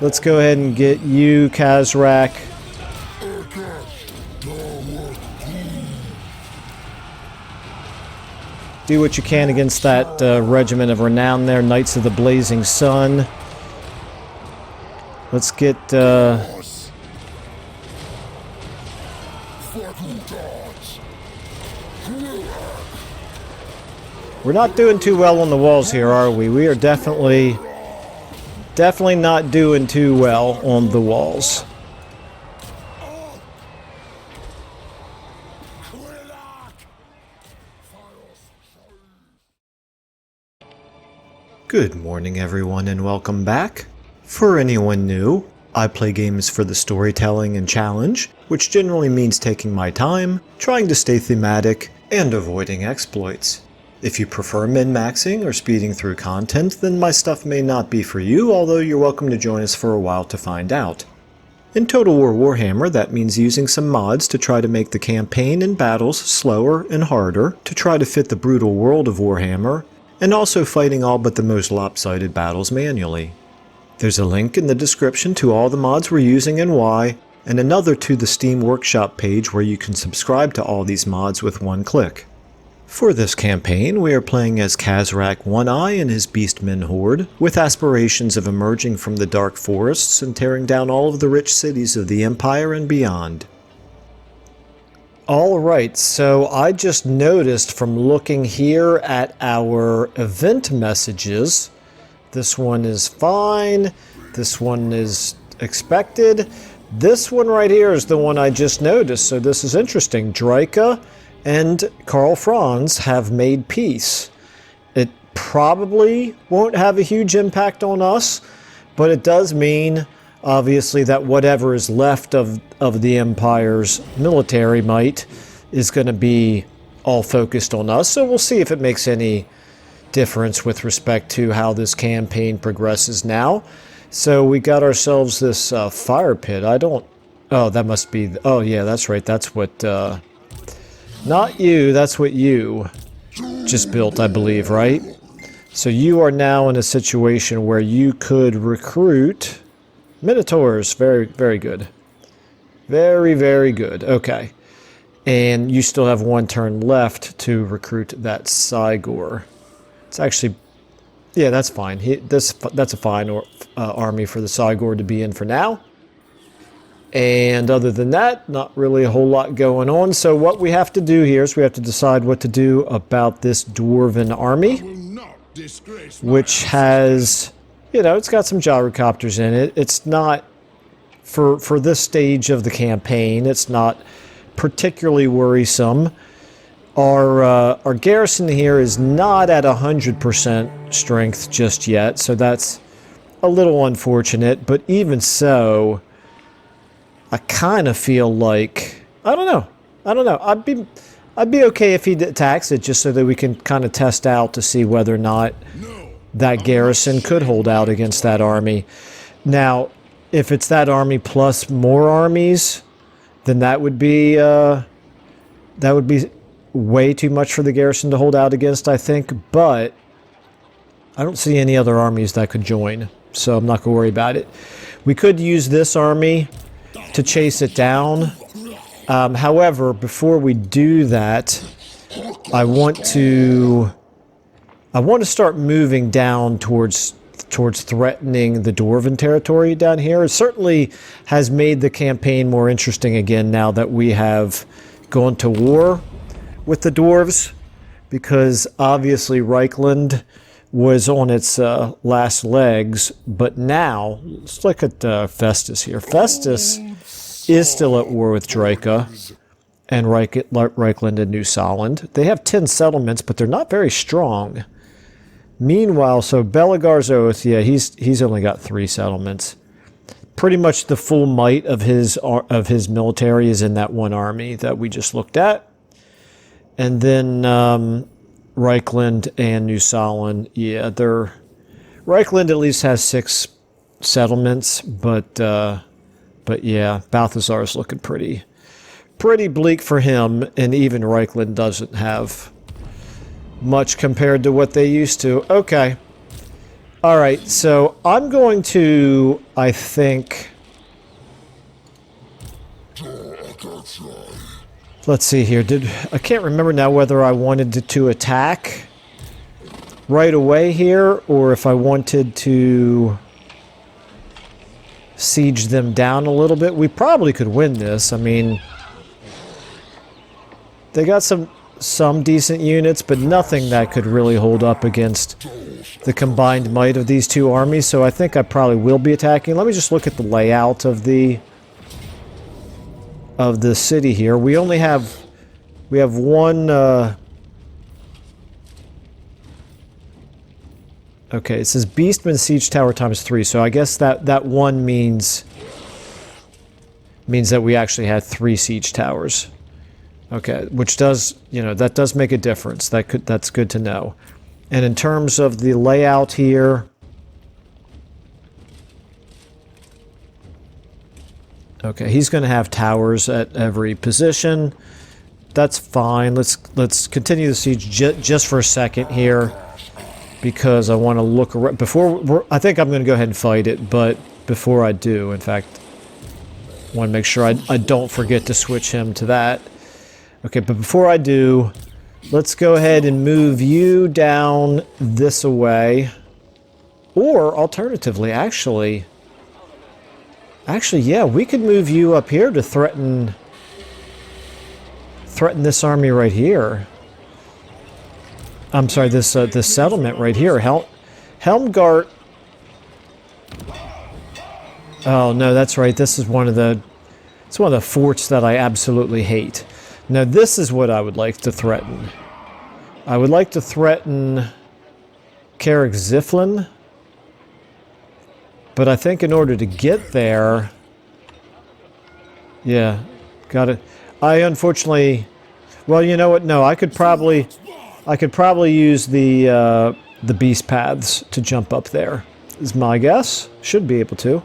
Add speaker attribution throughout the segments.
Speaker 1: Let's go ahead and get you, Khazrak. Do what you can against that regiment of renown there, Knights of the Blazing Sun. Let's get... We're not doing too well on the walls here, are we? We are definitely not doing too well on the walls. Good morning, everyone, and welcome back. For anyone new, I play games for the storytelling and challenge, which generally means taking my time, trying to stay thematic, and avoiding exploits. If you prefer min-maxing or speeding through content, then my stuff may not be for you, although you're welcome to join us for a while to find out. In Total War Warhammer, that means using some mods to try to make the campaign and battles slower and harder, to try to fit the brutal world of Warhammer, and also fighting all but the most lopsided battles manually. There's a link in the description to all the mods we're using and why, and another to the Steam Workshop page where you can subscribe to all these mods with one click. For this campaign, we are playing as Khazrak One-Eye and his Beastmen horde, with aspirations of emerging from the dark forests and tearing down all of the rich cities of the Empire and beyond. Alright, so I just noticed from looking here at our event messages, this one is fine, this one is expected, this one right here is the one I just noticed, so this is interesting. Draika and Karl Franz have made peace. It probably won't have a huge impact on us, but it does mean, obviously, that whatever is left of the Empire's military might is going to be all focused on us, so we'll see if it makes any difference with respect to how this campaign progresses now. So we got ourselves this fire pit. Oh, that must be... Oh, yeah, that's right. That's what... Not you, that's what you just built, I believe, right? So you are now in a situation where you could recruit Minotaurs. Very, very good. Very, very good. Okay. And you still have one turn left to recruit that Cygor. It's actually... Yeah, that's fine. That's a fine army for the Cygor to be in for now. And other than that, not really a whole lot going on. So what we have to do here is we have to decide what to do about this Dwarven army, which has, it's got some gyrocopters in it. It's not, for this stage of the campaign, it's not particularly worrisome. Our garrison here is not at 100% strength just yet, so that's a little unfortunate. But even so, I kind of feel like, I don't know. I'd be okay if he attacks it, just so that we can kind of test out to see whether or not that garrison could hold out against that army. Now, if it's that army plus more armies, then that would be way too much for the garrison to hold out against, I think. But I don't see any other armies that could join, so I'm not going to worry about it. We could use this army to chase it down. However, before we do that, I want to start moving down towards threatening the Dwarven territory down here. It certainly has made the campaign more interesting again now that we have gone to war with the Dwarves, because obviously Reichland was on its last legs, but now, let's look at Festus here. Festus is still at war with Draika and Reichland and New Solland. They have 10 settlements, but they're not very strong. Meanwhile, so Belagar's Oath, yeah, he's only got 3 settlements. Pretty much the full might of his military is in that one army that we just looked at. And then Reichland and New Solland, yeah, Reichland at least has 6 settlements, but yeah, Balthazar is looking pretty bleak for him, and even Reichland doesn't have much compared to what they used to. Okay. All right, so I'm going to, I think... Let's see here. I can't remember now whether I wanted to attack right away here, or if I wanted to siege them down a little bit. We probably could win this. I mean, they got some decent units, but nothing that could really hold up against the combined might of these two armies. So I think I probably will be attacking. Let me just look at the layout of the city here. We have one. Okay, it says Beastman Siege Tower ×3, so I guess that one means that we actually had 3 siege towers. Okay, which does, that does make a difference. That's good to know. And in terms of the layout here, okay, he's going to have towers at every position. That's fine. Let's continue the siege just for a second here, because I want to look around I think I'm going to go ahead and fight it, but before I do, in fact, I want to make sure I don't forget to switch him to that. Okay, but before I do, let's go ahead and move you down this way. Or alternatively, actually, yeah, we could move you up here to threaten this army right here. I'm sorry, this settlement right here. Helmgart. Oh no, that's right. This is one of the forts that I absolutely hate. Now this is what I would like to threaten. I would like to threaten Carrick Ziflin. But I think in order to get there, yeah, got it. I unfortunately, well, you know what? No, I could probably use the beast paths to jump up there. Is my guess. Should be able to.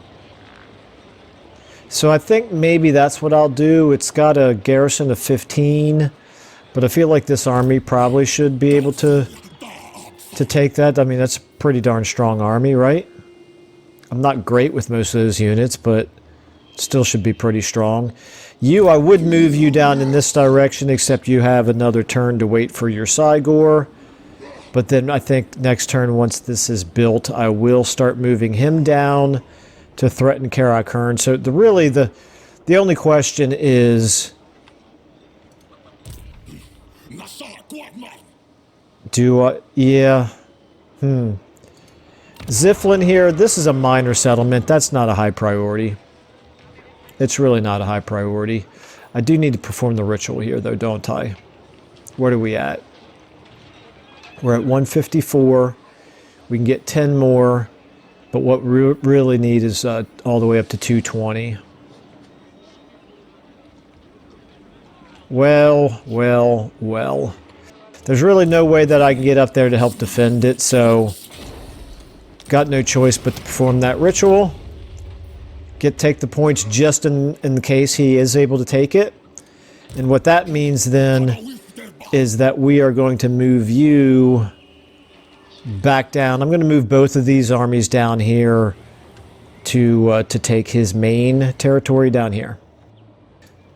Speaker 1: So I think maybe that's what I'll do. It's got a garrison of 15, but I feel like this army probably should be able to take that. I mean, that's a pretty darn strong army, right? I'm not great with most of those units, but still should be pretty strong. I would move you down in this direction, except you have another turn to wait for your Cygor. But then I think next turn, once this is built, I will start moving him down to threaten Karakern. So the only question is, Ziflin here, this is a minor settlement. That's not a high priority. It's really not a high priority. I do need to perform the ritual here, though, don't I? What are we at? We're at 154. We can get 10 more. But what we really need is all the way up to 220. Well. There's really no way that I can get up there to help defend it, so got no choice but to perform that ritual. Take the points just in the case he is able to take it. And what that means then is that we are going to move you back down. I'm going to move both of these armies down here to take his main territory down here.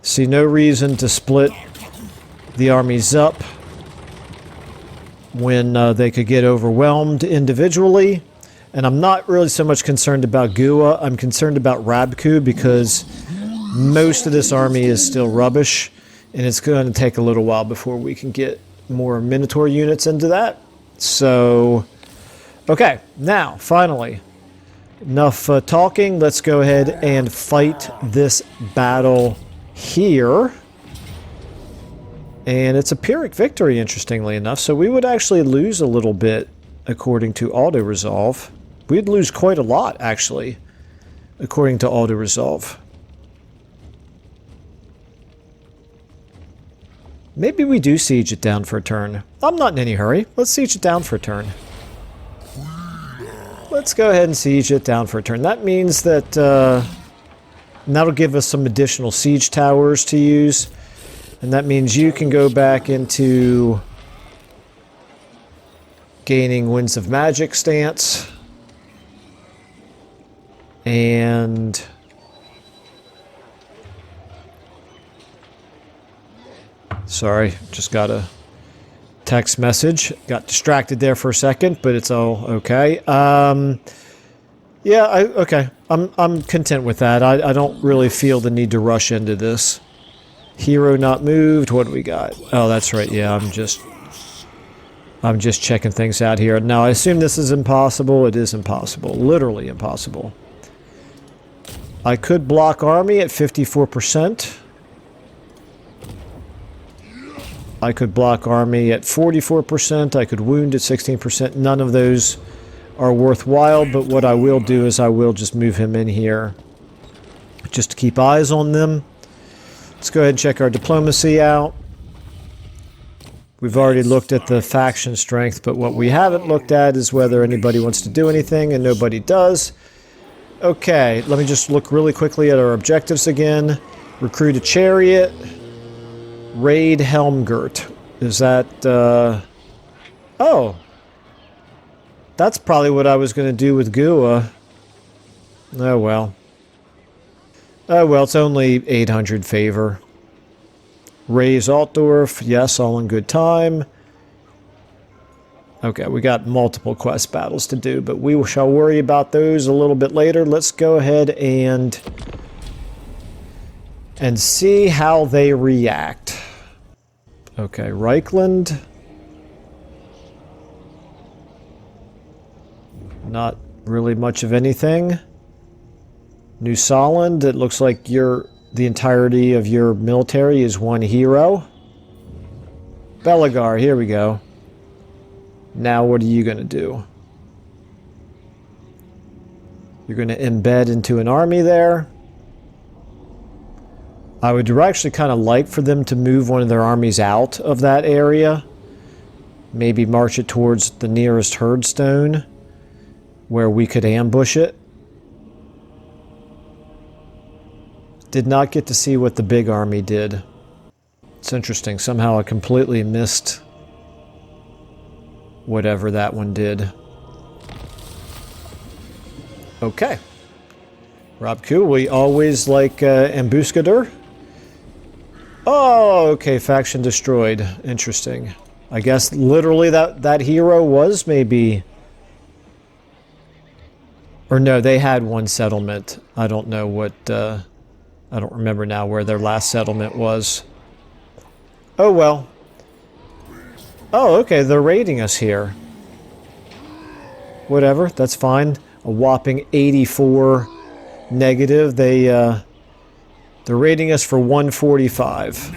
Speaker 1: See no reason to split the armies up when they could get overwhelmed individually. And I'm not really so much concerned about Gua. I'm concerned about Rabku, because most of this army is still rubbish, and it's going to take a little while before we can get more Minotaur units into that. So, okay, now, finally, enough talking. Let's go ahead and fight this battle here. And it's a Pyrrhic victory, interestingly enough, so we would actually lose a little bit according to auto-resolve. We'd lose quite a lot, actually, according to auto-resolve. Maybe we do siege it down for a turn. I'm not in any hurry. Let's siege it down for a turn. Let's go ahead and siege it down for a turn. That means that that'll give us some additional siege towers to use. And that means you can go back into gaining Winds of Magic stance. And sorry, just got a text message. Got distracted there for a second, but it's all okay. Yeah, okay. I'm content with that. I don't really feel the need to rush into this. Hero not moved. What do we got? Oh, that's right. Yeah, I'm just checking things out here. Now, I assume this is impossible. It is impossible. Literally impossible. I could block army at 54%. I could block army at 44%. I could wound at 16%. None of those are worthwhile, but what I will do is I will just move him in here just to keep eyes on them. Let's go ahead and check our diplomacy out. We've already looked at the faction strength, but what we haven't looked at is whether anybody wants to do anything, and nobody does. Okay, let me just look really quickly at our objectives again. Recruit a chariot. Raid Helmgert. Is that, oh! That's probably what I was going to do with Gua. Oh well. Oh well, it's only 800 favor. Raise Altdorf. Yes, all in good time. Okay, we got multiple quest battles to do, but we shall worry about those a little bit later. Let's go ahead and see how they react. Okay, Reichland. Not really much of anything. New Solland, it looks like the entirety of your military is one hero. Belagar, here we go. Now what are you going to do? You're going to embed into an army there. I would actually kind of like for them to move one of their armies out of that area. Maybe march it towards the nearest herdstone, where we could ambush it. Did not get to see what the big army did. It's interesting. Somehow I completely missed whatever that one did. Okay. Robku, we always like Ambuscador. Oh, okay. Faction destroyed. Interesting. I guess literally that hero was maybe... Or no, they had one settlement. I don't know what... I don't remember now where their last settlement was. Oh, well. Oh, okay, they're raiding us here. Whatever, that's fine. A whopping 84 negative. They're raiding us for 145.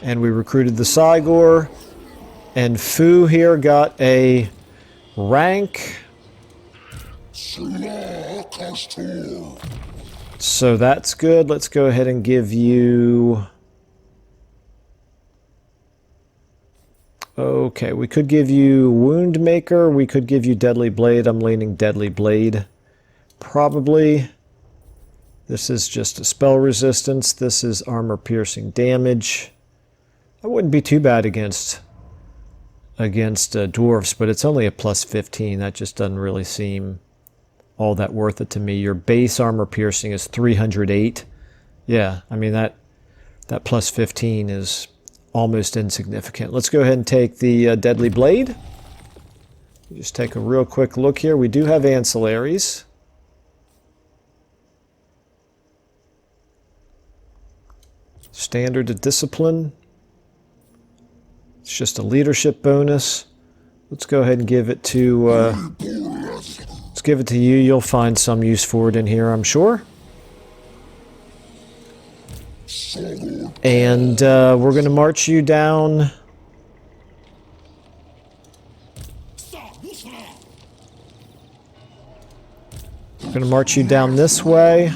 Speaker 1: And we recruited the Cygor. And Fu here got a rank... So that's good. Let's go ahead and give you... Okay, we could give you Wound Maker. We could give you Deadly Blade. I'm leaning Deadly Blade. Probably. This is just a spell resistance. This is armor piercing damage. That wouldn't be too bad against dwarves, but it's only a plus 15. That just doesn't really seem all that worth it to me. Your base armor piercing is 308. Yeah, I mean that plus 15 is almost insignificant. Let's go ahead and take the Deadly Blade. Just take a real quick look here. We do have ancillaries. Standard to Discipline. It's just a leadership bonus. Let's go ahead and give it to... let's give it to you. You'll find some use for it in here, I'm sure. And we're going to march you down... We're going to march you down this way.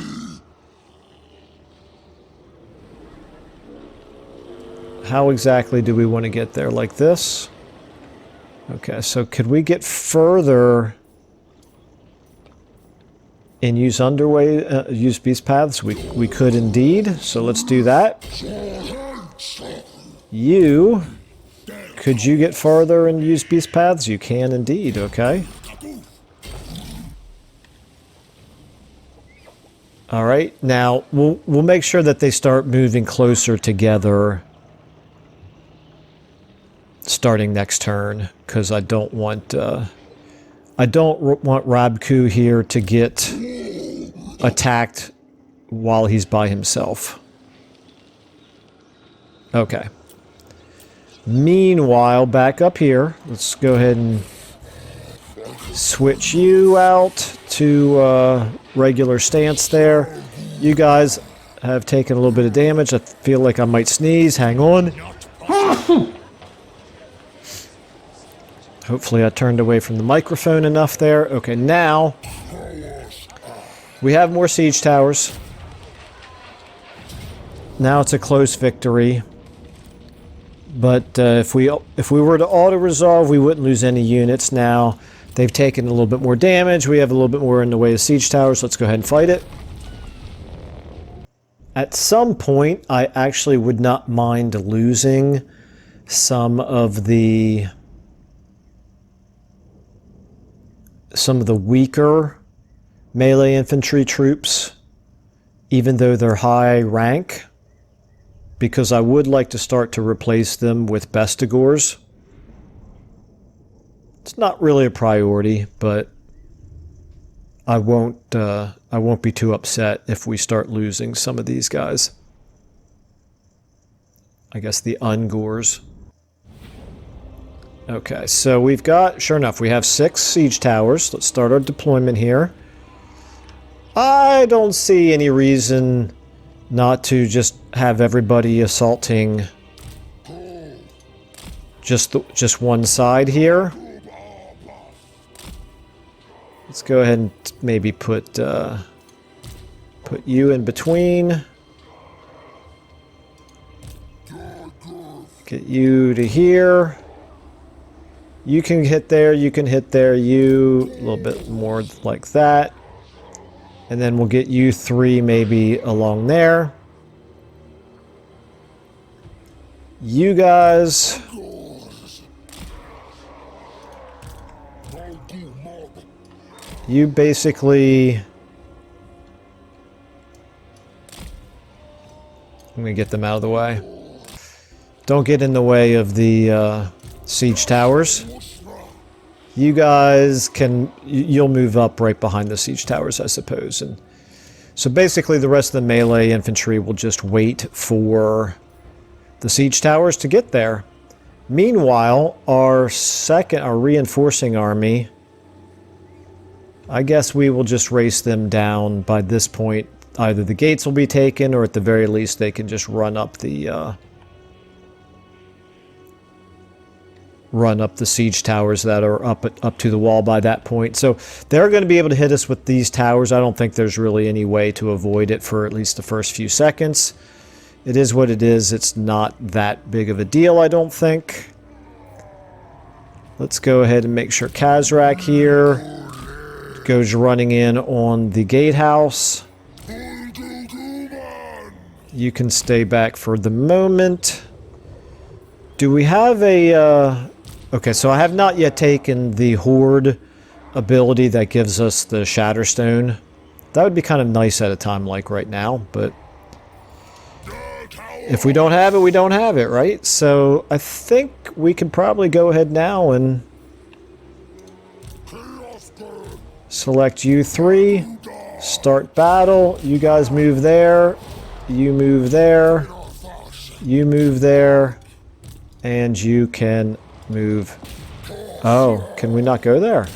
Speaker 1: How exactly do we want to get there? Like this? Okay, so could we get further and use use beast paths? We could indeed, so let's do that. You, could you get farther and use beast paths? You can indeed, okay. All right, now we'll make sure that they start moving closer together starting next turn, because I don't want Rabku here to get attacked while he's by himself. Okay. Meanwhile, back up here, let's go ahead and switch you out to regular stance there. You guys have taken a little bit of damage. I feel like I might sneeze. Hang on. Hopefully I turned away from the microphone enough there. Okay, now we have more siege towers. Now it's a close victory. But if we were to auto-resolve, we wouldn't lose any units. Now they've taken a little bit more damage. We have a little bit more in the way of siege towers. Let's go ahead and fight it. At some point, I actually would not mind losing some of the weaker melee infantry troops, even though they're high rank, because I would like to start to replace them with bestigors. It's not really a priority, but I won't be too upset if we start losing some of these guys. I guess the Ungors. Okay, so we've got, sure enough, we have 6 siege towers. Let's start our deployment here. I don't see any reason not to just have everybody assaulting just one side here. Let's go ahead and maybe put you in between. Get you to here. You can hit there, you can hit there, you a little bit more like that. And then we'll get you 3 maybe along there. You guys. You basically. I'm going to get them out of the way. Don't get in the way of the siege towers. You guys can, you'll move up right behind the siege towers, I suppose. And so basically the rest of the melee infantry will just wait for the siege towers to get there. Meanwhile, our reinforcing army, I guess we will just race them down. By this point, either the gates will be taken, or at the very least they can just run up the siege towers that are up to the wall by that point. So they're going to be able to hit us with these towers. I don't think there's really any way to avoid it for at least the first few seconds. It is what it is. It's not that big of a deal, I don't think. Let's go ahead and make sure Khazrak here goes running in on the gatehouse. You can stay back for the moment. Do we have a... Okay, so I have not yet taken the Horde ability that gives us the Shatterstone. That would be kind of nice at a time like right now, but if we don't have it, we don't have it, right? So I think we can probably go ahead now and select you 3, start battle. You guys move there, you move there, you move there, and you can move. Oh, can we not go there?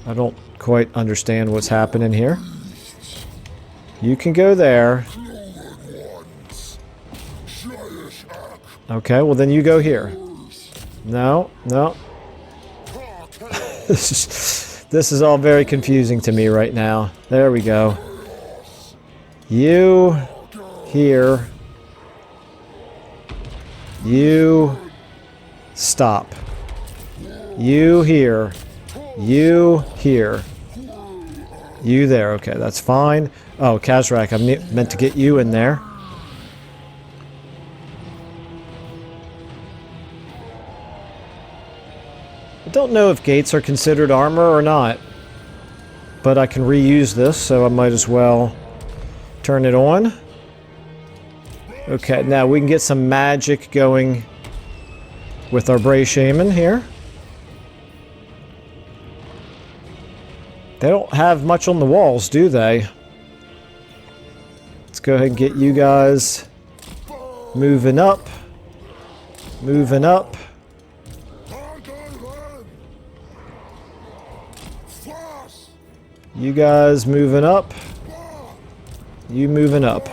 Speaker 1: I don't quite understand what's happening here. You can go there. Okay, well then you go here. No, no. This is all very confusing to me right now. There we go. You here. You stop. You here. You here. You there. Okay, that's fine. Oh, Khazrak, I meant to get you in there. I don't know if gates are considered armor or not. but I can reuse this, so I might as well turn it on. Okay, now we can get some magic going with our Bray Shaman here. They don't have much on the walls, do they? Let's go ahead and get you guys moving up. Moving up. You guys moving up. You moving up.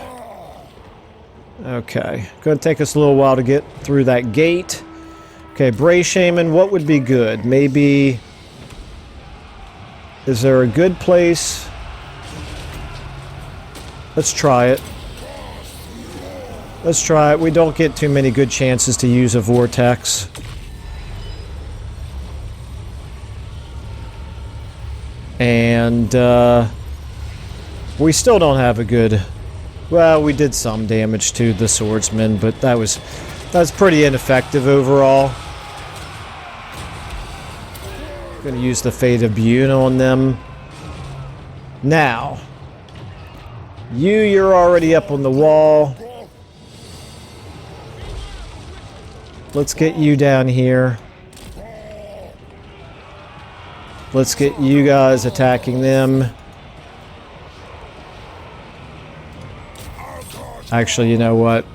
Speaker 1: Okay. Going to take us a little while to get through that gate. Okay, Bray Shaman, what would be good? Maybe... Is there a good place? Let's try it. Let's try it. We don't get too many good chances to use a vortex. And we still don't have a good... Well, we did some damage to the swordsman, but that's pretty ineffective overall. Gonna use the Fate of Bune on them. Now, you're already up on the wall. Let's get you down here. Let's get you guys attacking them. Actually, you know what?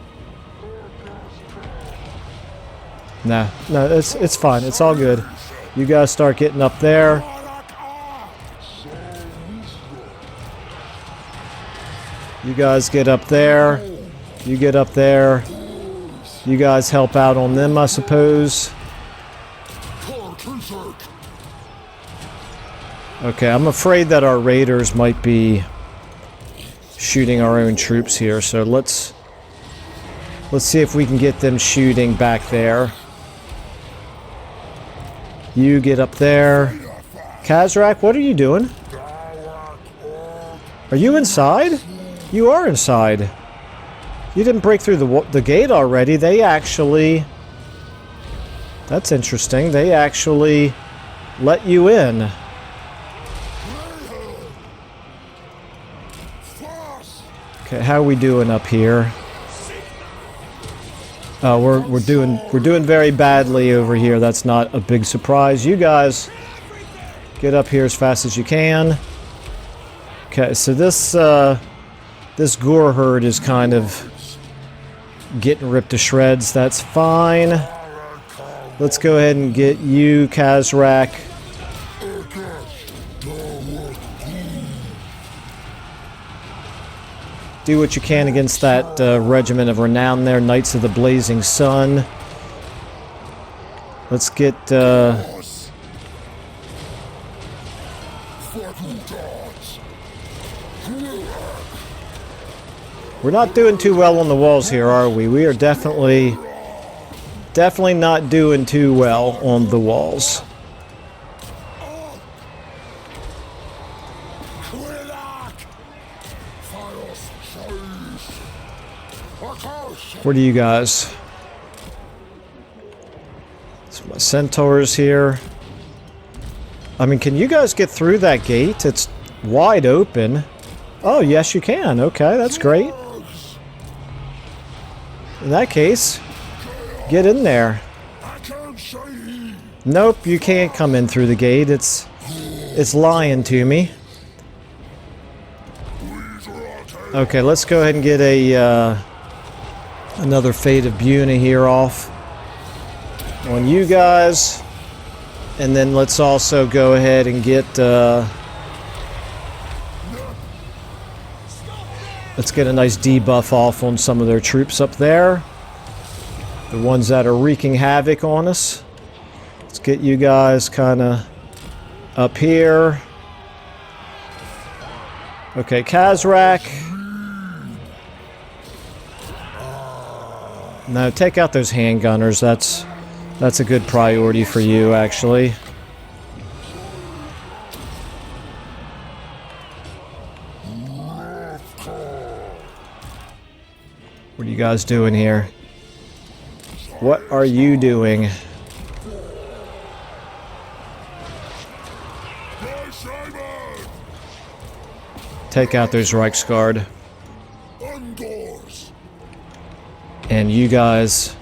Speaker 1: No, it's fine. It's all good. You guys start getting up there. You guys get up there. You get up there. You guys help out on them, I suppose. Okay, I'm afraid that our raiders might be shooting our own troops here, so let's see if we can get them shooting back there. You get up there. Khazrak, what are you doing? Are you inside? You are inside. You didn't break through the gate already. They actually... That's interesting. They actually let you in. Okay, how are we doing up here? Oh, we're doing very badly over here. That's not a big surprise. You guys get up here as fast as you can. Okay, so this gore herd is kind of getting ripped to shreds. That's fine. Let's go ahead and get you, Khazrak. Do what you can against that regiment of renown there, Knights of the Blazing Sun. Let's get... We're not doing too well on the walls here, are we? We are definitely not doing too well on the walls. Where do you guys? It's my centaurs here. I mean, can you guys get through that gate? It's wide open. Oh, yes you can. Okay, that's great. In that case, get in there. Nope, you can't come in through the gate. It's lying to me. Okay, let's go ahead and get a another Fate of Bune here off on you guys, and then let's also go ahead and get let's get a nice debuff off on some of their troops up there, the ones that are wreaking havoc on us. Let's get you guys kind of up here. Okay, Khazrak. No, take out those handgunners. That's a good priority for you, actually. What are you guys doing here? What are you doing? Take out those Reichsguard. And you guys...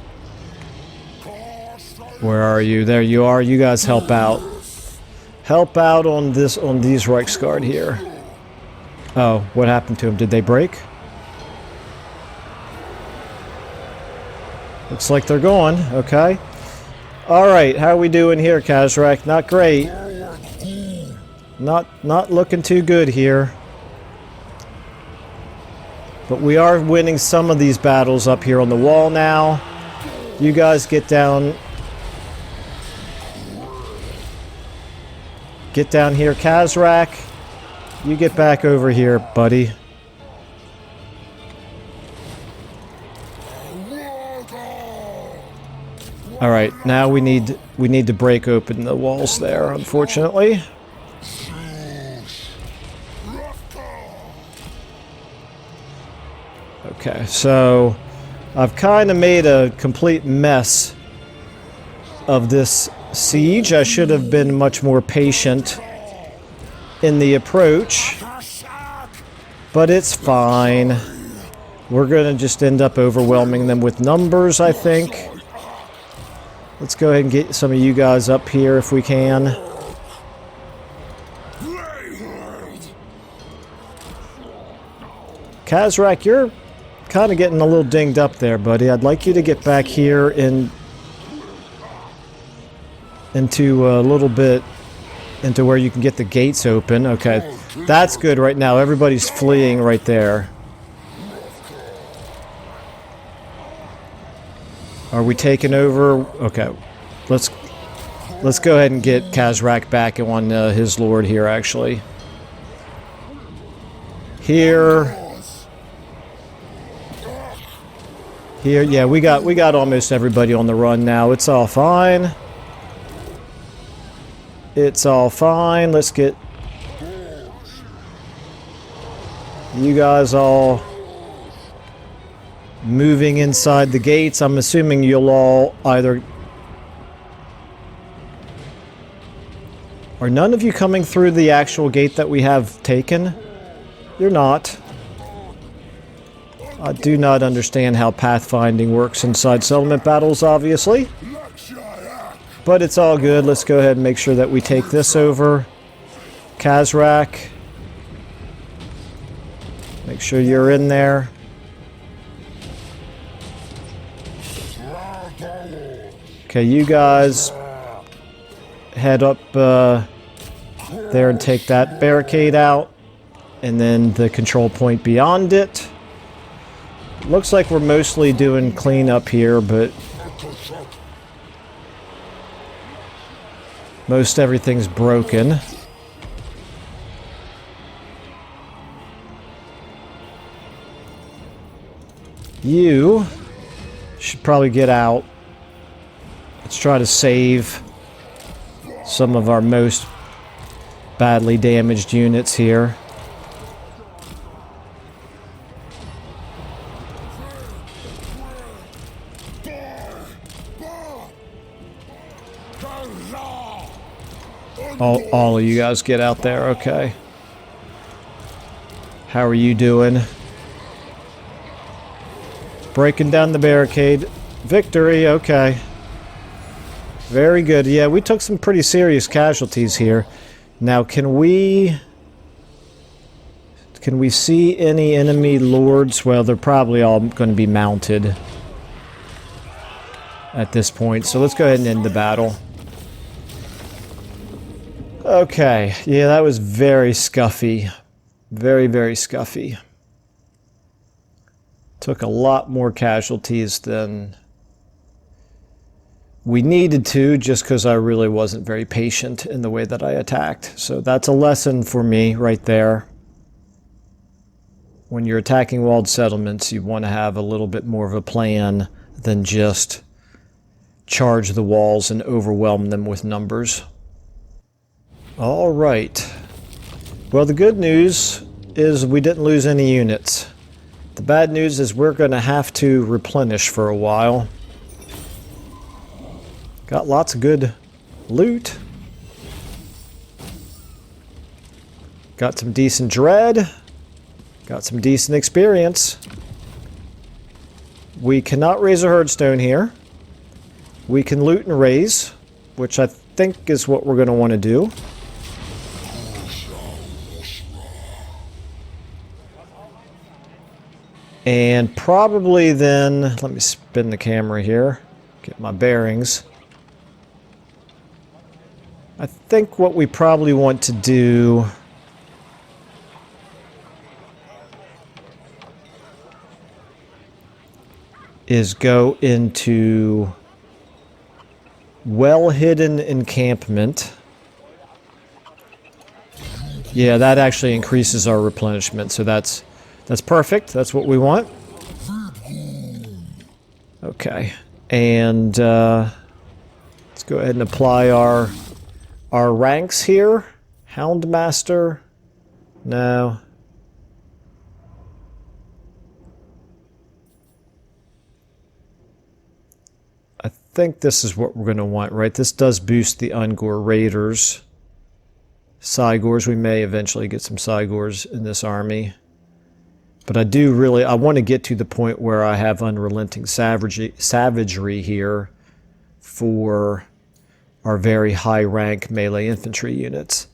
Speaker 1: Where are you? There you are. You guys help out. Help out on these Reichsguard here. Oh, what happened to them? Did they break? Looks like they're gone. Okay. Alright, how are we doing here, Khazrak? Not great. Not looking too good here. But we are winning some of these battles up here on the wall now. You guys get down. Get down here, Khazrak. You get back over here, buddy. Alright, now we need to break open the walls there, unfortunately. Okay, so I've kind of made a complete mess of this siege. I should have been much more patient in the approach, but it's fine. We're going to just end up overwhelming them with numbers, I think. Let's go ahead and get some of you guys up here if we can. Khazrak, you're kind of getting a little dinged up there, buddy. I'd like you to get back here into a little bit into where you can get the gates open. Okay, that's good right now. Everybody's fleeing right there. Are we taking over? Okay, let's go ahead and get Khazrak back on his lord here. Actually, here. Yeah, we got almost everybody on the run now. It's all fine. It's all fine. Let's get you guys all moving inside the gates. I'm assuming you'll all either... Are none of you coming through the actual gate that we have taken? You're not. I do not understand how pathfinding works inside settlement battles, obviously. But it's all good. Let's go ahead and make sure that we take this over. Khazrak. Make sure you're in there. Okay, you guys head up there and take that barricade out. And then the control point beyond it. Looks like we're mostly doing cleanup here, but most everything's broken. You should probably get out. Let's try to save some of our most badly damaged units here. All of you guys get out there, okay. How are you doing? Breaking down the barricade. Victory, okay. Very good. Yeah, we took some pretty serious casualties here. Now, can we see any enemy lords? Well, they're probably all going to be mounted at this point. So let's go ahead and end the battle. Okay, yeah, that was very scuffy. Very, very scuffy. Took a lot more casualties than we needed to, just because I really wasn't very patient in the way that I attacked. So that's a lesson for me right there. When you're attacking walled settlements, you want to have a little bit more of a plan than just charge the walls and overwhelm them with numbers. All right. Well, the good news is we didn't lose any units. The bad news is we're going to have to replenish for a while. Got lots of good loot. Got some decent dread. Got some decent experience. We cannot raise a herdstone here. We can loot and raise, which I think is what we're going to want to do. And probably then, let me spin the camera here, get my bearings. I think what we probably want to do is go into well-hidden encampment. Yeah, that actually increases our replenishment, so that's perfect. That's what we want. Okay, and let's go ahead and apply our ranks here. Houndmaster. No. I think this is what we're going to want, right? This does boost the Ungor Raiders. Cygors, we may eventually get some Cygors in this army. But I want to get to the point where I have unrelenting savagery here for our very high rank melee infantry units.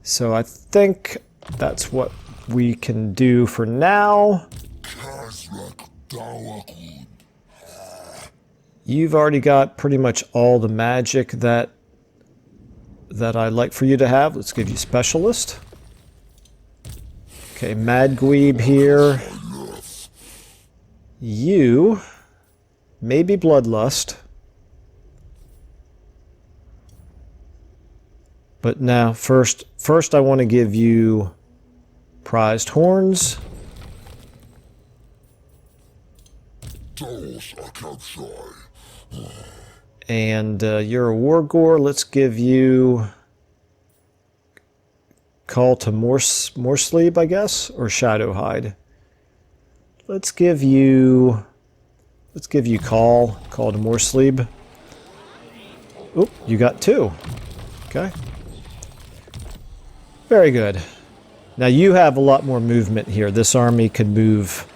Speaker 1: So I think that's what we can do for now. You've already got pretty much all the magic that I'd like for you to have. Let's give you Specialist. Okay, Madgweeb here. You, maybe Bloodlust. But now, first I want to give you Prized Horns. And you're a Wargore. Let's give you Call to Morsleep, I guess, or Shadowhide. Let's give you Call to Morsleep. Oop, you got 2. Okay. Very good. Now you have a lot more movement here. This army could move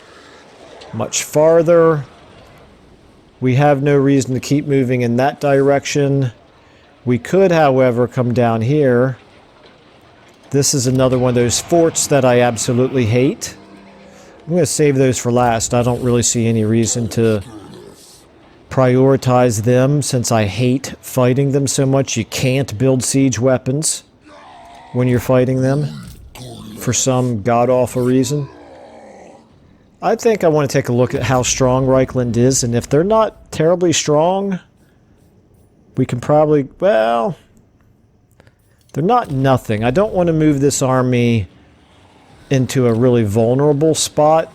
Speaker 1: much farther. We have no reason to keep moving in that direction. We could, however, come down here. This is another one of those forts that I absolutely hate. I'm going to save those for last. I don't really see any reason to prioritize them since I hate fighting them so much. You can't build siege weapons when you're fighting them for some god-awful reason. I think I want to take a look at how strong Reichland is, and if they're not terribly strong, we can probably, well, they're not nothing. I don't want to move this army into a really vulnerable spot.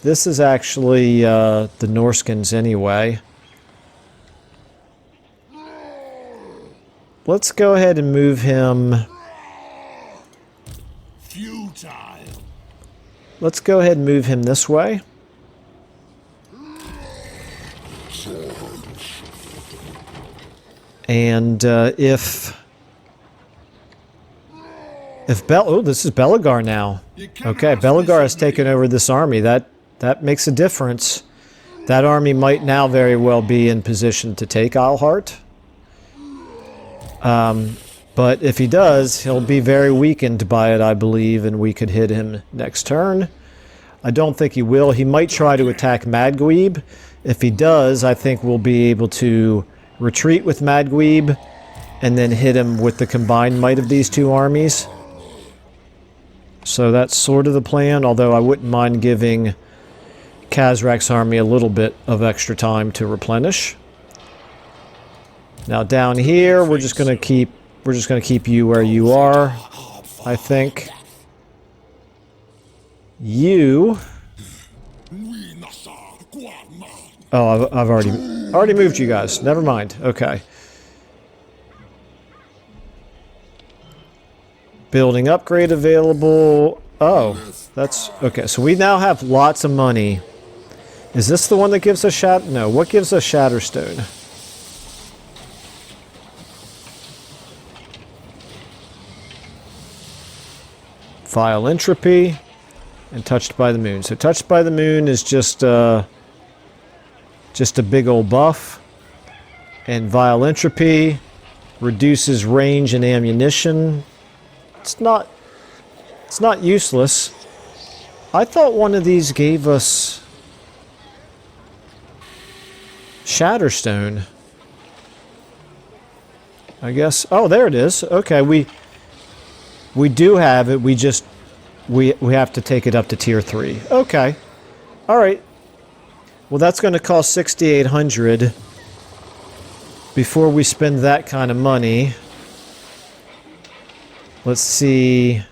Speaker 1: This is actually the Norskins anyway. Let's go ahead and move him. Let's go ahead and move him this way. And if this is Belagar now. Okay, Belagar has taken over this army. That makes a difference. That army might now very well be in position to take Isleheart. But if he does, he'll be very weakened by it, I believe, and we could hit him next turn. I don't think he will. He might try to attack Madgweeb. If he does, I think we'll be able to retreat with Madgweeb and then hit him with the combined might of these two armies. So that's sort of the plan, although I wouldn't mind giving Khazrak's army a little bit of extra time to replenish. Now down here, we're just going to keep you where you are, I think. You. Oh, I've already moved you guys. Never mind. Okay. Building upgrade available. Oh, that's okay. So we now have lots of money. Is this the one that gives us No, what gives us Shatterstone? Vile Entropy, and Touched by the Moon. So Touched by the Moon is just a big old buff. And Vile Entropy reduces range and ammunition. It's not useless. I thought one of these gave us Shatterstone. I guess. Oh, there it is. Okay, we do have it. We have to take it up to tier 3. Okay. All right. Well, that's going to cost 6,800 before we spend that kind of money. Let's see.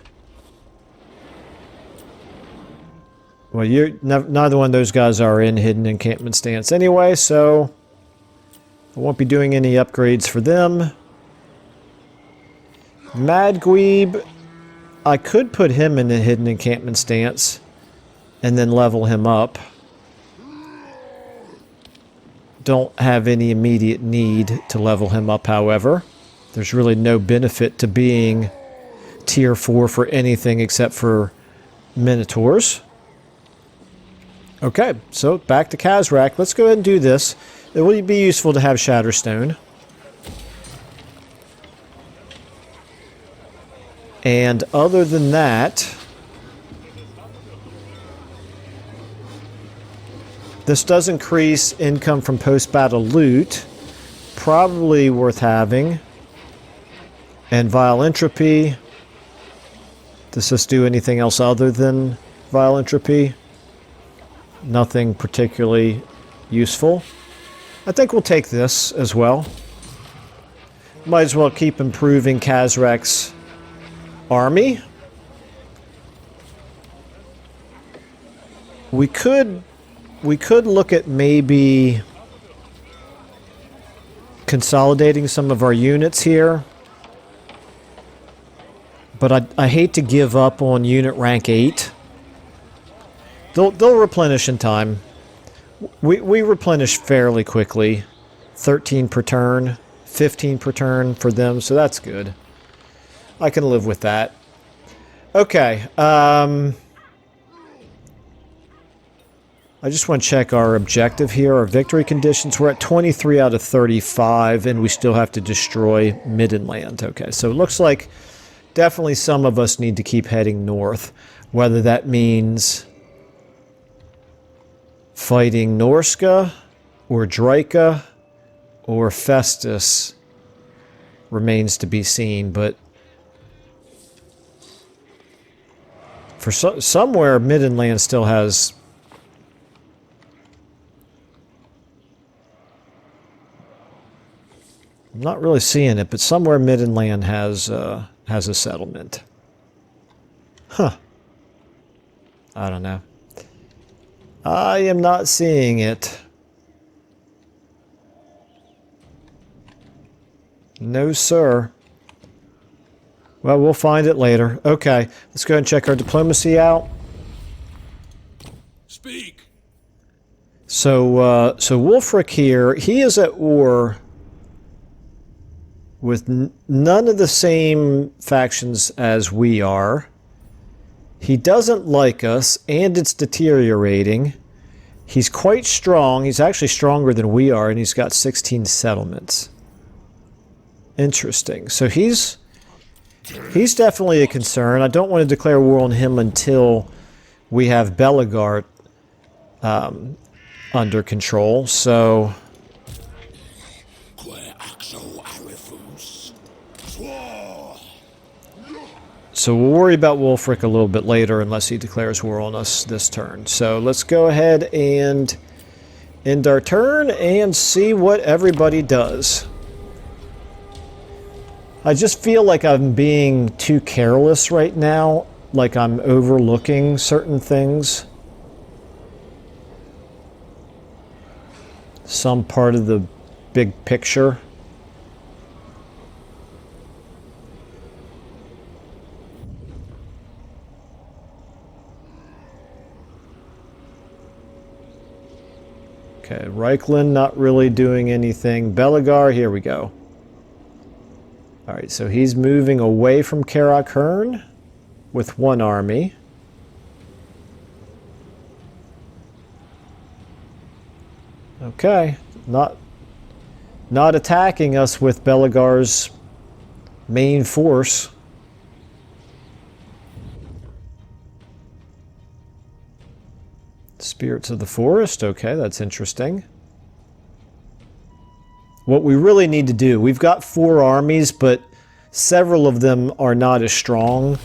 Speaker 1: Well, neither one of those guys are in Hidden Encampment Stance anyway, so I won't be doing any upgrades for them. Mad Gweeb, I could put him in a Hidden Encampment Stance and then level him up. Don't have any immediate need to level him up, however. There's really no benefit to being tier 4 for anything except for Minotaurs. Okay, so back to Khazrak. Let's go ahead and do this. It would be useful to have Shatterstone. And other than that, this does increase income from post-battle loot. Probably worth having. And Vile Entropy. Does this do anything else other than Vile Entropy? Nothing particularly useful. I think we'll take this as well. Might as well keep improving Khazrak's army. We could look at maybe consolidating some of our units here. But I hate to give up on unit rank 8. They'll replenish in time. We replenish fairly quickly. 13 per turn, 15 per turn for them, so that's good. I can live with that. Okay. I just want to check our objective here, our victory conditions. We're at 23 out of 35, and we still have to destroy Middenland. Okay, so it looks like definitely some of us need to keep heading north. Whether that means fighting Norska, or Draika, or Festus remains to be seen, but for somewhere Middenland still has... I'm not really seeing it, but somewhere Middenland has a settlement. Huh. I don't know. I am not seeing it. No, sir. Well, we'll find it later. Okay, let's go ahead and check our diplomacy out.
Speaker 2: Speak.
Speaker 1: So Wulfric here, he is at war with none of the same factions as we are. He doesn't like us, and it's deteriorating. He's quite strong. He's actually stronger than we are, and he's got 16 settlements. Interesting. So he's definitely a concern. I don't want to declare war on him until we have Bellegarde under control. So we'll worry about Wulfric a little bit later unless he declares war on us this turn. So let's go ahead and end our turn and see what everybody does. I just feel like I'm being too careless right now, like I'm overlooking certain things. Some part of the big picture. Okay, Reichlin not really doing anything. Bellegarde, here we go. Alright, so he's moving away from Karak Hearn. with one army. Okay, not attacking us with Belegar's main force. Spirits of the Forest, okay, that's interesting. What we really need to do, we've got 4 armies, but several of them are not as strong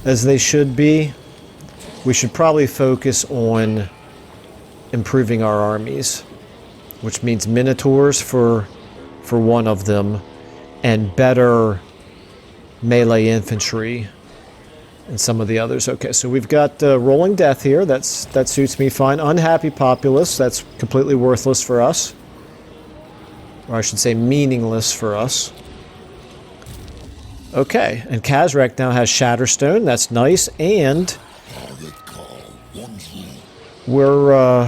Speaker 1: as they should be. We should probably focus on improving our armies, which means Minotaurs for one of them, and better melee infantry and some of the others. Okay, so we've got Rolling Death here. That suits me fine. Unhappy Populace, that's completely worthless for us. Or I should say meaningless for us. Okay, and Khazrak now has Shatterstone. That's nice, and we're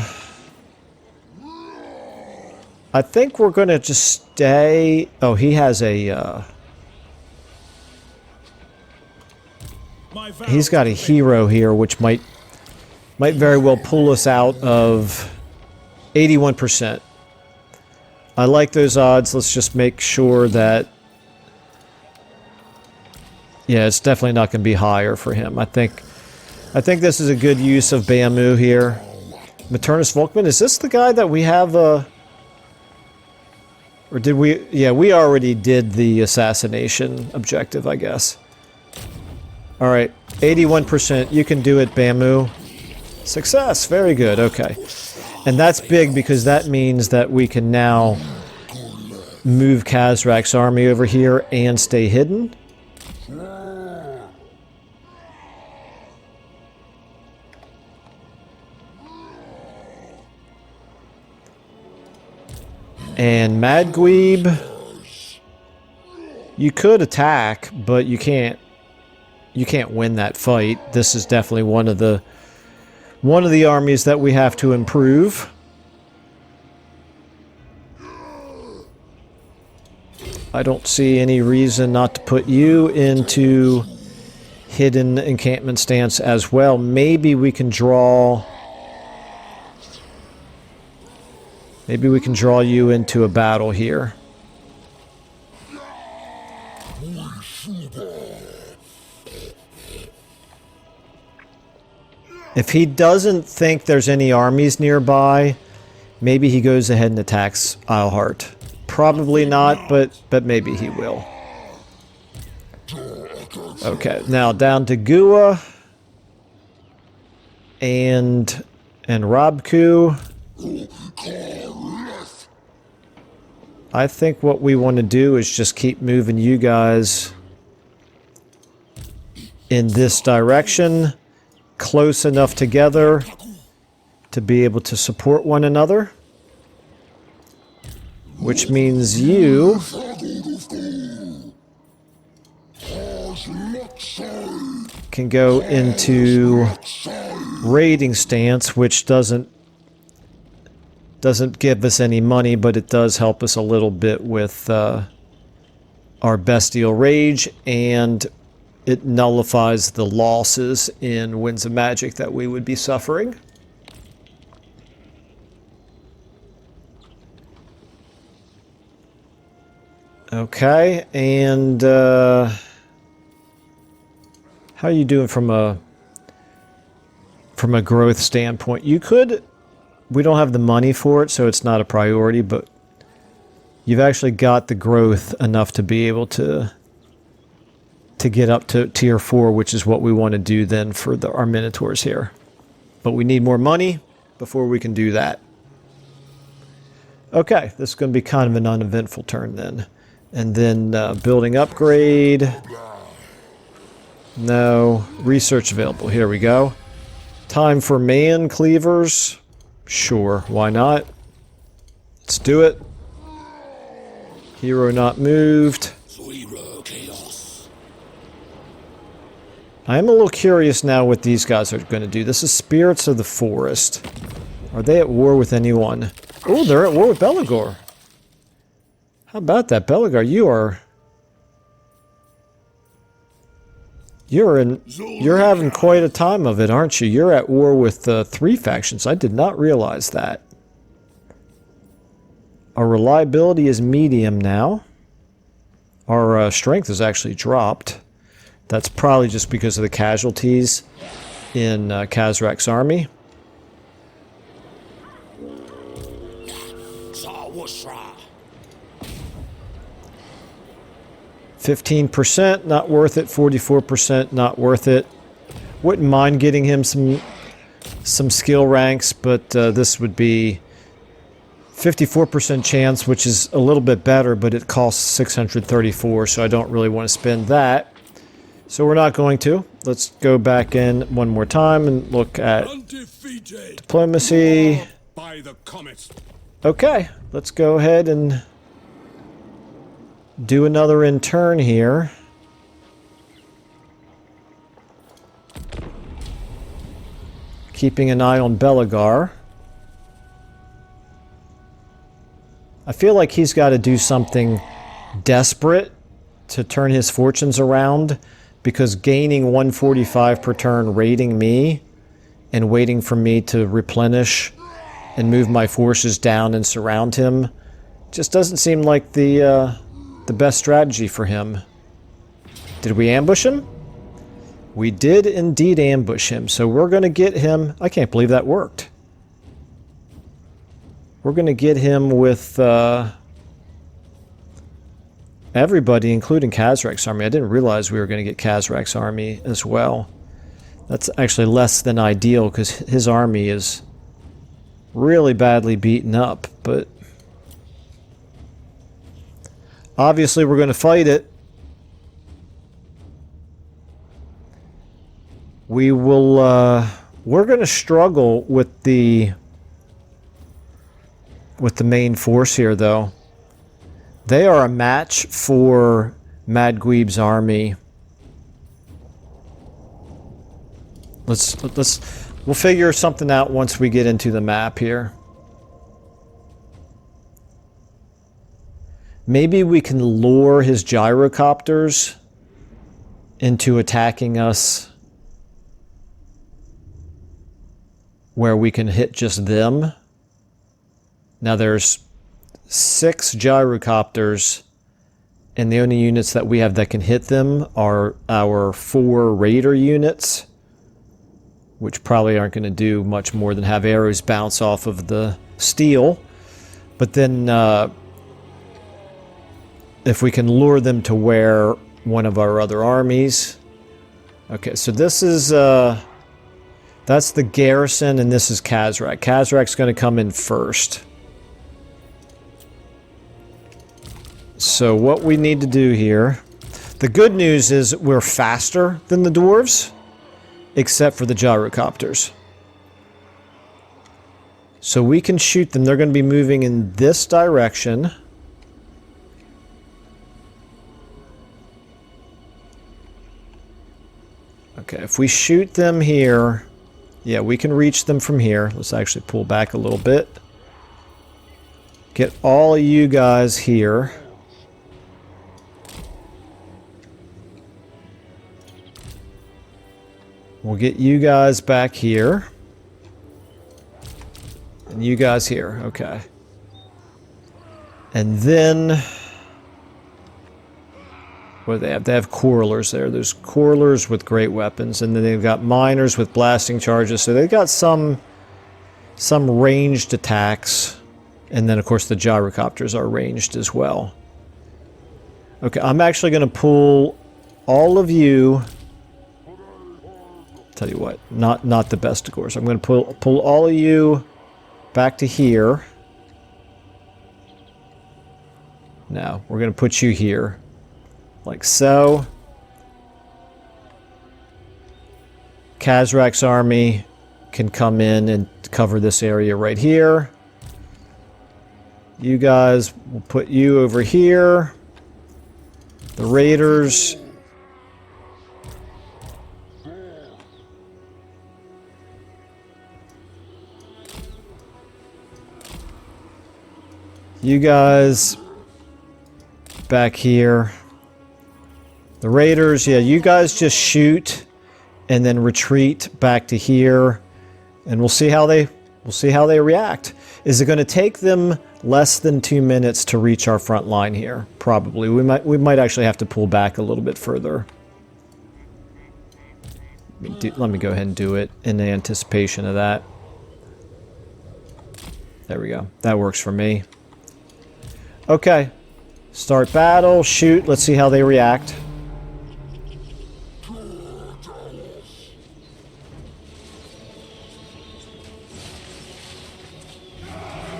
Speaker 1: I think we're going to just stay... Oh, he has a... he's got a hero here, which might very well pull us out of 81%. I like those odds. Let's just make sure that... Yeah, it's definitely not going to be higher for him. I think this is a good use of Bamu here. Maternus Volkman, is this the guy that we have... Or did we... Yeah, we already did the assassination objective, I guess. Alright, 81%. You can do it, Bamu. Success! Very good, okay. And that's big because that means that we can now move Khazrak's army over here and stay hidden. And Madgweeb, you could attack, but you can't win that fight. This is definitely one of the armies that we have to improve. I don't see any reason not to put you into hidden encampment stance as well. Maybe we can draw... Maybe we can draw you into a battle here. If he doesn't think there's any armies nearby, maybe he goes ahead and attacks Isleheart. Probably not, but maybe he will. Okay, now down to Gua and Robku. I think what we want to do is just keep moving you guys in this direction, close enough together to be able to support one another, which means you can go into raiding stance, which doesn't give us any money, but it does help us a little bit with our Bestial Rage, and it nullifies the losses in Winds of Magic that we would be suffering. Okay, and how are you doing from a growth standpoint? You could... We don't have the money for it, so it's not a priority, but you've actually got the growth enough to be able to get up to tier 4, which is what we want to do then for our Minotaurs here. But we need more money before we can do that. Okay, this is going to be kind of an uneventful turn then. And then building upgrade. No. Research available. Here we go. Time for man cleavers. Sure, why not? Let's do it. Hero not moved. I am a little curious now what these guys are going to do. This is Spirits of the Forest. Are they at war with anyone? Oh, they're at war with Belegar. How about that, Belegar? You're having quite a time of it, aren't you? You're at war with 3 factions. I did not realize that. Our reliability is medium now. Our strength has actually dropped. That's probably just because of the casualties in Khazrak's army. 15%, not worth it. 44%, not worth it. Wouldn't mind getting him some skill ranks, but this would be 54% chance, which is a little bit better, but it costs 634, so I don't really want to spend that. So we're not going to. Let's go back in one more time and look at diplomacy. Okay, let's go ahead and do another in turn here. Keeping an eye on Belagar. I feel like he's got to do something desperate to turn his fortunes around, because gaining 145 per turn raiding me and waiting for me to replenish and move my forces down and surround him just doesn't seem like the best strategy for him. Did we ambush him? We did indeed ambush him, so we're going to get him. I can't believe that worked. We're going to get him with everybody, including Khazrak's army. I didn't realize we were going to get Khazrak's army as well. That's actually less than ideal, because his army is really badly beaten up, but obviously we're going to fight it. We will, we're going to struggle with the main force here, though. They are a match for Madguib's army. We'll figure something out once we get into the map here. Maybe we can lure his gyrocopters into attacking us where we can hit just them. Now there's 6 gyrocopters, and the only units that we have that can hit them are our 4 raider units, which probably aren't going to do much more than have arrows bounce off of the steel. But then if we can lure them to where one of our other armies. Okay, so this is that's the garrison, and this is Khazrak. Khazrak's going to come in first. So what we need to do here, the good news is we're faster than the dwarves, except for the gyrocopters. So we can shoot them. They're going to be moving in this direction. Okay, if we shoot them here, yeah, we can reach them from here. Let's actually pull back a little bit. Get all of you guys here. We'll get you guys back here. And you guys here. Okay. And then what do they have? They have quarrelers there. There's quarrelers with great weapons, and then they've got miners with blasting charges. So they've got some ranged attacks. And then, of course, the gyrocopters are ranged as well. Okay, I'm actually going to pull all of you. Tell you what, not the best, of course. I'm going to pull all of you back to here. Now, we're going to put you here. Like so. Khazrak's army can come in and cover this area right here. You guys, we'll put you over here. The raiders. You guys back here. The raiders, yeah, you guys just shoot and then retreat back to here, and we'll see how they react. Is it going to take them less than 2 minutes to reach our front line here? Probably. We might actually have to pull back a little bit further. Let me go ahead and do it in anticipation of that. There we go. That works for me. Okay. Start battle. Shoot. Let's see how they react.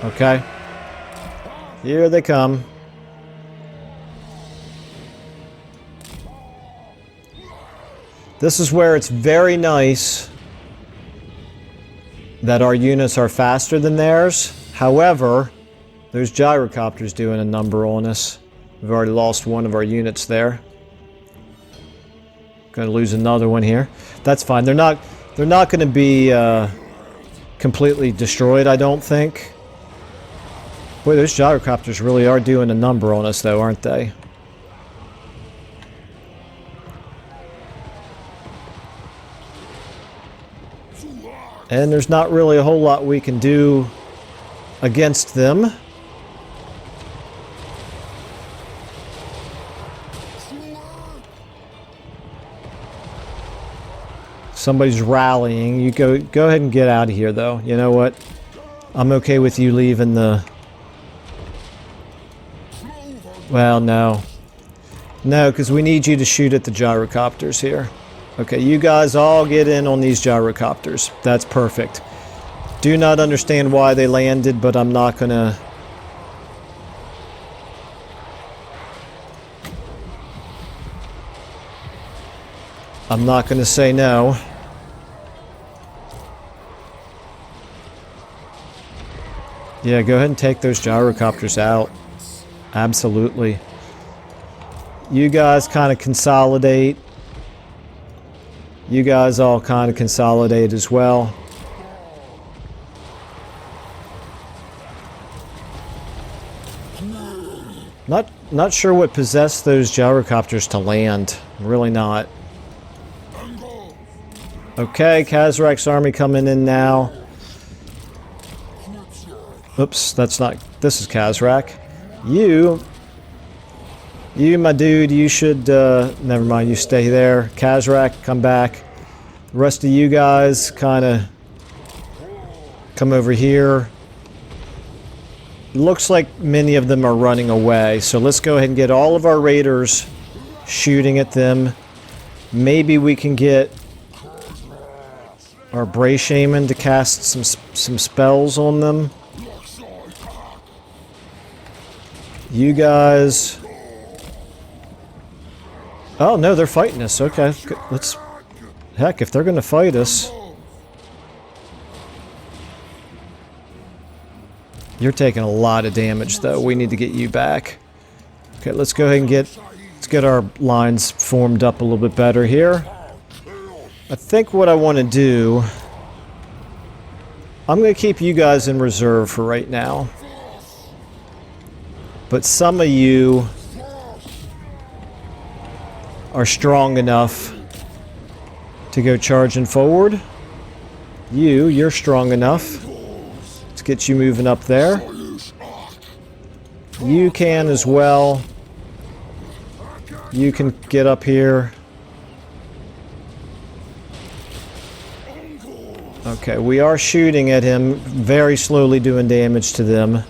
Speaker 1: Okay. Here they come. This is where it's very nice that our units are faster than theirs. However, there's gyrocopters doing a number on us. We've already lost one of our units there. Going to lose another one here. That's fine. They're not going to be completely destroyed, I don't think. Boy, those gyrocopters really are doing a number on us, though, aren't they? And there's not really a whole lot we can do against them. Somebody's rallying. You go ahead and get out of here, though. You know what? I'm okay with you leaving the... Well, no. No, because we need you to shoot at the gyrocopters here. Okay, you guys all get in on these gyrocopters. That's perfect. Do not understand why they landed, but I'm not gonna... I'm not gonna say no. Yeah, go ahead and take those gyrocopters out. Absolutely. You guys kind of consolidate. You guys all kind of consolidate as well. Not sure what possessed those gyrocopters to land. Really not. Okay, Khazrak's army coming in now. Oops, that's not... This is Khazrak. You, my dude, you should... never mind, you stay there. Khazrak, come back. The rest of you guys kind of come over here. Looks like many of them are running away, so let's go ahead and get all of our raiders shooting at them. Maybe we can get our Bray Shaman to cast some spells on them. You guys... Oh, no, they're fighting us. Okay, let's... Heck, if they're going to fight us... You're taking a lot of damage, though. We need to get you back. Okay, let's go ahead and let's get our lines formed up a little bit better here. I think what I want to do... I'm going to keep you guys in reserve for right now. But some of you are strong enough to go charging forward. You're strong enough. Let's get you moving up there. You can as well. You can get up here. Okay, we are shooting at him, very slowly doing damage to them.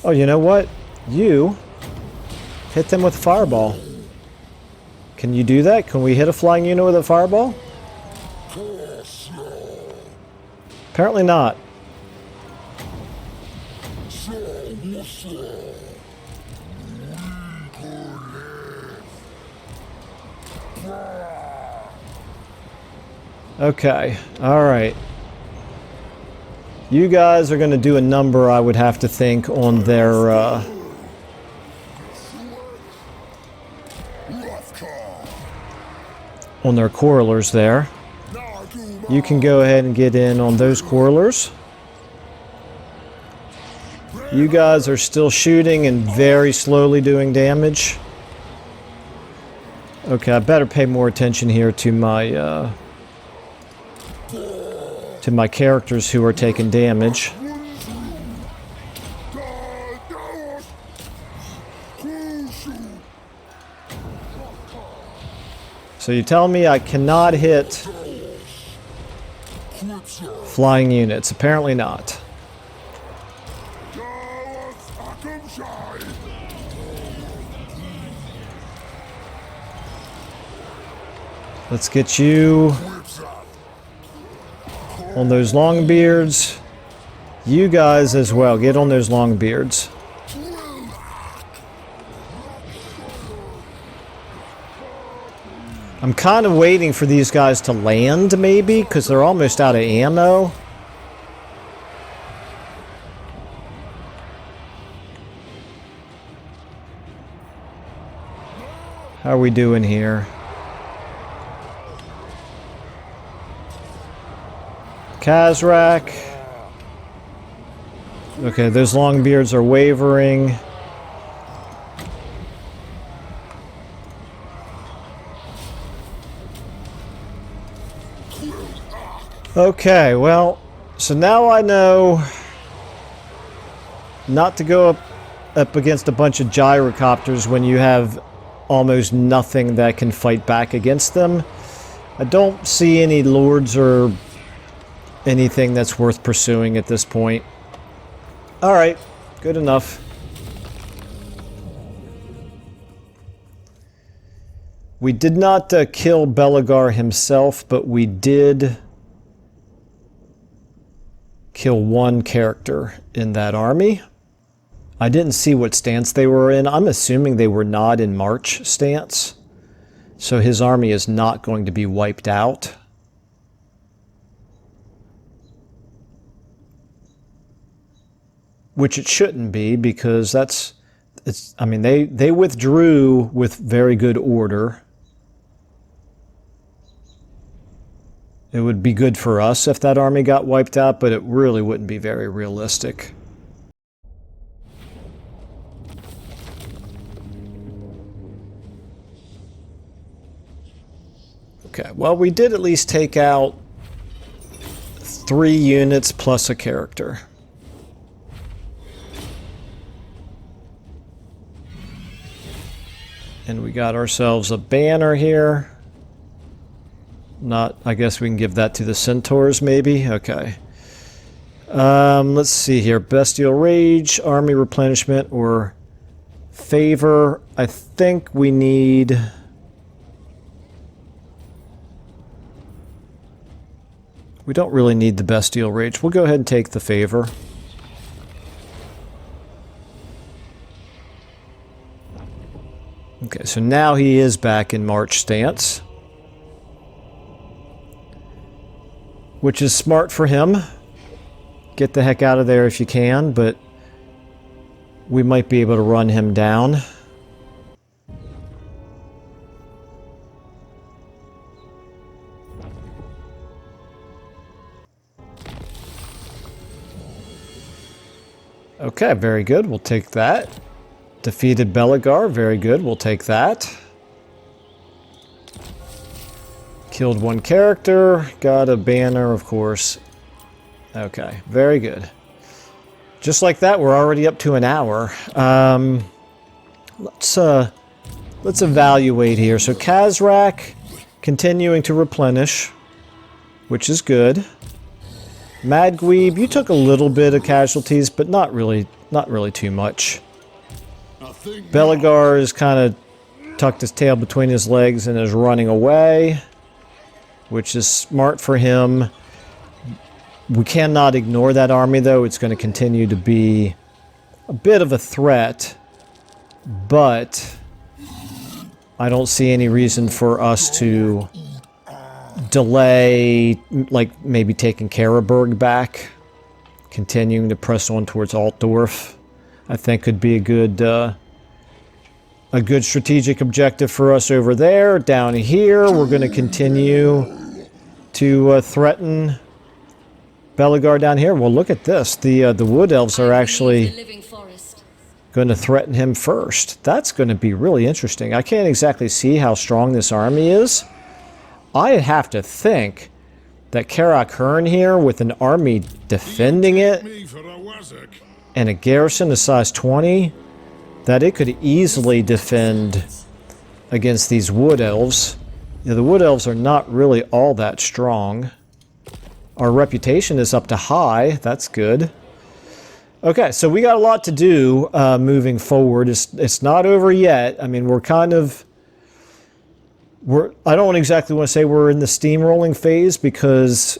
Speaker 1: Oh, you know what? You hit them with a fireball. Can you do that? Can we hit a flying unit with a fireball? Apparently not. Okay, alright. You guys are going to do a number, I would have to think, on their... on their correlers there. You can go ahead and get in on those correlers. You guys are still shooting and very slowly doing damage. Okay, I better pay more attention here to my characters who are taking damage. So you tell me I cannot hit flying units. Apparently not. Let's get you on those longbeards. You guys as well. Get on those longbeards. I'm kind of waiting for these guys to land, maybe, because they're almost out of ammo. How are we doing here? Khazrak. Okay, those longbeards are wavering. Okay, well, so now I know not to go up against a bunch of gyrocopters when you have almost nothing that can fight back against them. I don't see any lords or anything that's worth pursuing at this point. Alright, good enough. We did not kill Baldur himself, but we did kill one character in that army. I didn't see what stance they were in. I'm assuming they were not in march stance. So his army is not going to be wiped out. Which it shouldn't be, because I mean, they withdrew with very good order. It would be good for us if that army got wiped out, but it really wouldn't be very realistic. Okay, well, we did at least take out 3 units plus a character. And we got ourselves a banner here. Not, I guess we can give that to the centaurs, maybe? Okay. Let's see here. Bestial Rage, Army Replenishment, or Favor. I think we need... We don't really need the Bestial Rage. We'll go ahead and take the Favor. Okay, so now he is back in march stance. Which is smart for him. Get the heck out of there if you can, but we might be able to run him down. Okay, very good. We'll take that. Defeated Baldur. Very good. We'll take that. Killed one character. Got a banner, of course. Okay, very good. Just like that, we're already up to an hour. Let's evaluate here. So Khazrak continuing to replenish, which is good. Mad Gweeb, you took a little bit of casualties, but not really too much. Baldur is kind of tucked his tail between his legs and is running away, which is smart for him. We cannot ignore that army, though. It's going to continue to be a bit of a threat, but I don't see any reason for us to delay, like maybe taking Marienburg back, continuing to press on towards Altdorf. I think could be a good strategic objective for us over there. Down here, we're going to continue to threaten Belegar down here. Well, look at this. The wood elves are actually going to threaten him first. That's going to be really interesting. I can't exactly see how strong this army is. I'd have to think that Khazrak Hearn here, with an army defending it and a garrison of size 20, that it could easily defend against these wood elves. You know, the wood elves are not really all that strong. Our reputation is up to high. That's good. Okay, so we got a lot to do moving forward. It's not over yet. I mean, I don't exactly want to say we're in the steamrolling phase, because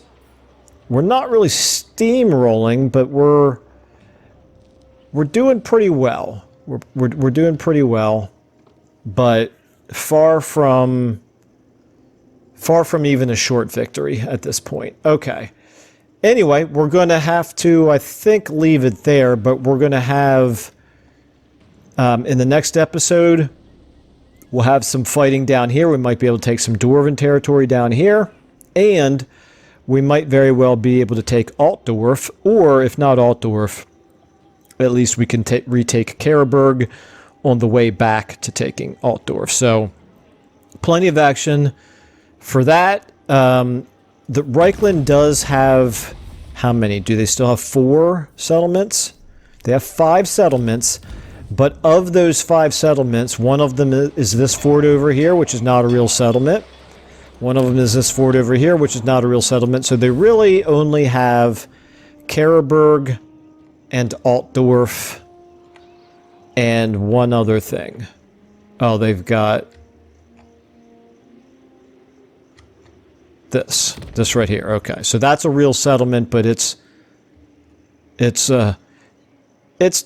Speaker 1: we're not really steamrolling, but we're doing pretty well. We're doing pretty well, but far from even a short victory at this point. Okay. Anyway, we're going to have to, I think, leave it there, but we're going to have, in the next episode, we'll have some fighting down here. We might be able to take some Dwarven territory down here, and we might very well be able to take Altdorf, or if not Altdorf, at least we can retake Marienburg on the way back to taking Altdorf. So, plenty of action for that. The Reichland does have, how many? Do they still have 4 settlements? They have 5 settlements, but of those 5 settlements, one of them is this fort over here, which is not a real settlement. One of them is this fort over here, which is not a real settlement. So they really only have Marienburg and Altdorf and one other thing. Oh, they've got this right here. Okay, so that's a real settlement, but it's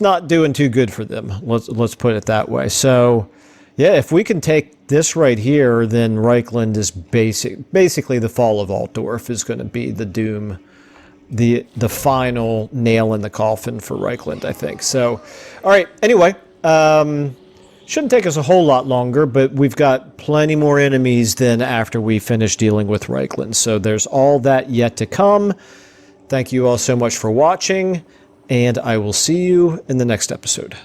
Speaker 1: not doing too good for them. Let's put it that way. So, yeah, if we can take this right here, then Reichland is basically the fall of Altdorf is going to be the doom, the final nail in the coffin for Reichland, I think. So, all right. Anyway, shouldn't take us a whole lot longer, but we've got plenty more enemies than after we finish dealing with Reichland. So there's all that yet to come. Thank you all so much for watching, and I will see you in the next episode.